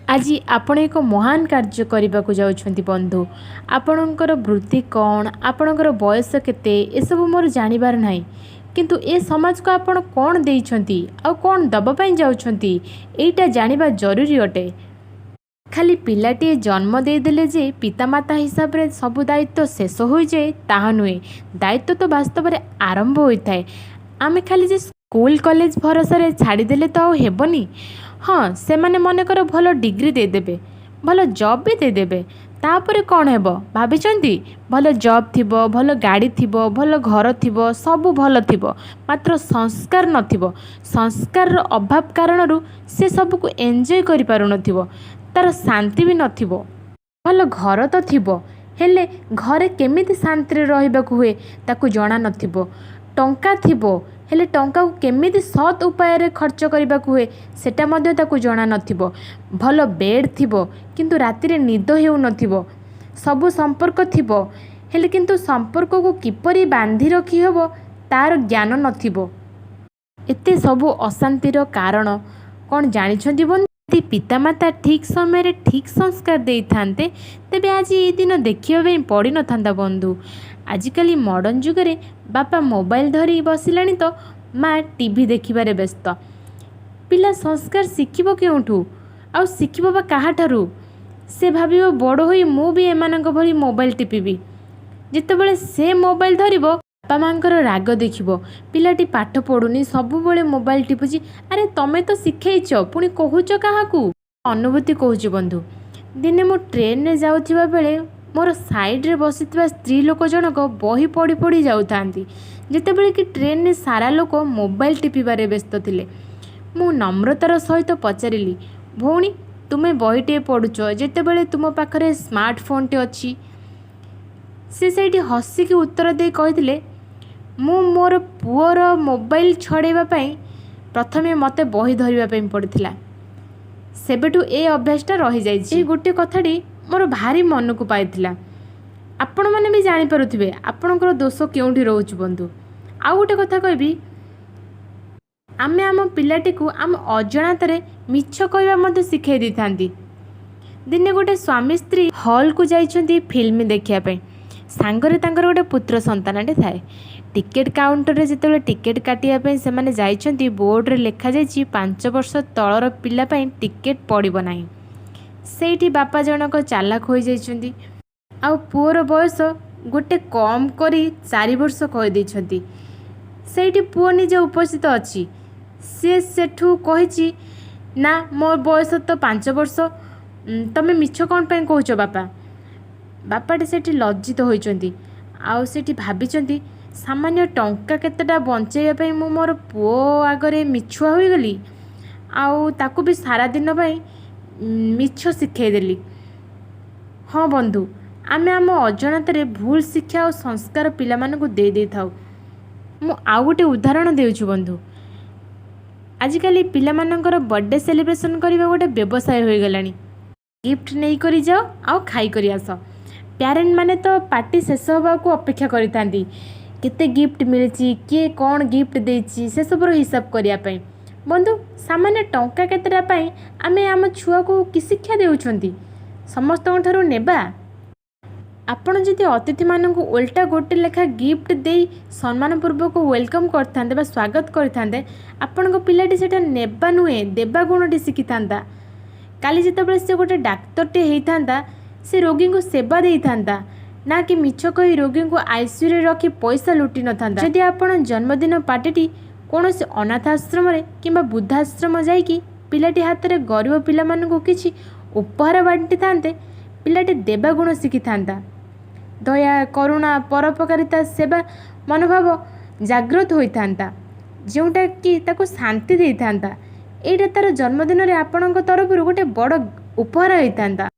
आज आपण एक महान कार्य करने को जाउछंती बंधु। आपणकर वृत्ति कौन, आपणकर बयस केते ए सब मोर जानिबार नाही, किंतु ए समाज को आपण कौन देइछंती आ कौन दबा पई जाउछंती एटा जानिबा जरूरी अटे। खाली पिलाटी जन्म देदेले जे पितामाता हिसाब रे सब दायित्व शेष हो जाए ताहा नुहे। दायित्व तो वास्तव में आरंभ होता है। आमे खाली जे स्कूल कॉलेज भरोसा छाड़ीदेले तो आउ हेबनी। हाँ, से माने मनकर भल डिग्री देदेबे, भल जॉब भी देदेबे, तापर कौन हेबो भाबिचंती? भल जॉब थिबो, भल गाड़ी थिबो, भल घर थिबो, सबु भल थिबो, मात्र संस्कार नथिबो। संस्कार अभाव कारणरू से सबको एंजॉय करि पारु नथिबो, तार शांति भी नथिबो। भल घर तो थिबो, हेले घरे केमिति शांति रहिबाकु हुए ताकु जणा नथिबो। टंका थिबो, हेले टंका को केमिति सत उपाय रे खर्च करबाकु हुए सेटा मध्य ताकु जणा नथिबो। भल बेड थिबो किंतु राति रे निद हेउ नथिबो। सबु संपर्क थिबो, हेले किंतु संपर्क को किपरि बांधी रखी हबो तार ज्ञान नथिबो। एते सबु अशांतिर कारण कौन जानिछंती बंधु? यदि पितामाता ठीक समय रे ठीक संस्कार देई थांते तेबे आज ये दिन देखिबा पे पड़ी न थांता बंधु। आजिकल मॉडर्न जुग रे बापा मोबाइल धरी बसिलानी तो माँ टीवी देखिबारे व्यस्त। पिला संस्कार शिखिबो केउठू आ शिखिबो बा काहाठारू? से भाबिबो बड़ होई मु भी एमानक भली मोबाइल टिपिबी। जेतेबेले से मोबाइल धरिबो बापा मांकर राग देखिबो, पिलाटी पाठ पढ़ुनी, सबुबले मोबाइल टिपुची। अरे तमे तो शिखैछ पुणी कहूच काहाकू? अनुभूति कहूच बंधु। दिने मु ट्रेन रे जाउथिबा बेले मोर साइड रे बसिथिबा स्त्री लोक जनक बही पढ़ी पढ़ी जाउथांती, जेतेबेले कि ट्रेन रे सारा लोक मोबाइल टिपिबारे व्यस्त थिले। मु नम्रतार सहित पचारिली, भौणी तुमे बहीटे पढ़ुच जेतेबेले तुम पाखरे स्मार्टफोन टे अछि? से सेठी हसिकी उत्तर दे कहिथिले, मु मोर पुअर मोबाइल छड़ेबा पई प्रथमे मते बही धरिबा पई पड़िथिला। सेबेठु ए अभ्यासटा रही जाइछि। ए गोटे कथाटी मोर भारी मन को पाइथिला। आपण माने भी जानि पारुथिबे आपणकर दोष केउठी रहउछ बंधु। आ गोटे कथा कहबी, आमे आम पिलाटी को आम अजणातारे मिछ कहबा मध्ये सिखाई दै थांती। दिने गोटे स्वामी स्त्री हॉल को जाइछंती फिल्म देखिया पई। सांगरे तांकर गोटे पुत्र संतानटे थाए। टिकेट काउंटर रे जेतेबेले टिकेट काटिया पई से माने जाइछंती, बोर्ड रे लेखा जाइछि 5 वर्ष तळर पिला पई टिकेट पड़िबो नाही। सेठी बापा जनक चालाक हो जाइछंती आ पुअर बयस गोटे कम करी 4 वर्ष कहि दैछंती। सेठी पुओ निजे उपस्थित अछि। से सेठू कहिछि, ना मोर बयस तो 5 वर्ष, तमे मिछ कोन पई कहूछ बापा? बापाटे सेठी लज्जित होइछंती आ सेठी भाबिछंती, सामान्य टंका केतेटा बंचेया पई मु मोर पुओ आगरे मिछुआ होई गली आउ ताकू भी सारा दिन पई मिछ शिखाई देली। हाँ बंधु, आमे आम अजणातारे भूल शिक्षा और संस्कार पिला मानकु दे दे थाउ। मु आउ गोटे उदाहरण देउछु बंधु। आजिकल पिला मानकर बर्थडे सेलिब्रेशन करबा गोटे व्यवसाय होई गलानी। गिफ्ट नहीं करी जाओ आउ खाई करी आस। पेरेंट माने तो पार्टी शेष होबा को अपेक्षा करि थांती, केते गिफ्ट मिलची, किए कौन गिफ्ट देची से सब हिसाब करिया पई। बंधु, सामान्य टंका केतेटा पई आमे आम छुआ को कि शिक्षा देउछंती? समस्त ठारू नेबा। आपण जदि अतिथि मानकु उल्टा गोटे लेखा गिफ्ट देई सम्मान पूर्वक वेलकम करथांते बा स्वागत करथांते, आपणको पिलाटी सेटा नेबा नुहे देबा गुणटी शिखिथांता। काली जेतेबेले से गोटे डाक्तरटे हेइथांता, से रोगी को सेवा देइथांता, ना कि मिछ कही रोगी को आईसीयू रे रखी पैसा लुटी न थांता। जदि आपण जन्मदिन पार्टीटी कौनसी अनाथ आश्रम किंबा वृद्धाश्रम जाइकी पिलाटी हाथ में गरीब पिला मानकु किछि उपहार बांटी थांते, पिलाटी देबा गुण शिखि थांता। दया, करुणा, परोपकारिता, सेवा मनोभाव जागृत होई थांता, जोटा कि ताको शांति देई थांता। एटा तार जन्मदिन रे आपणक तरफ गोटे बड़ उपहार होई थांता।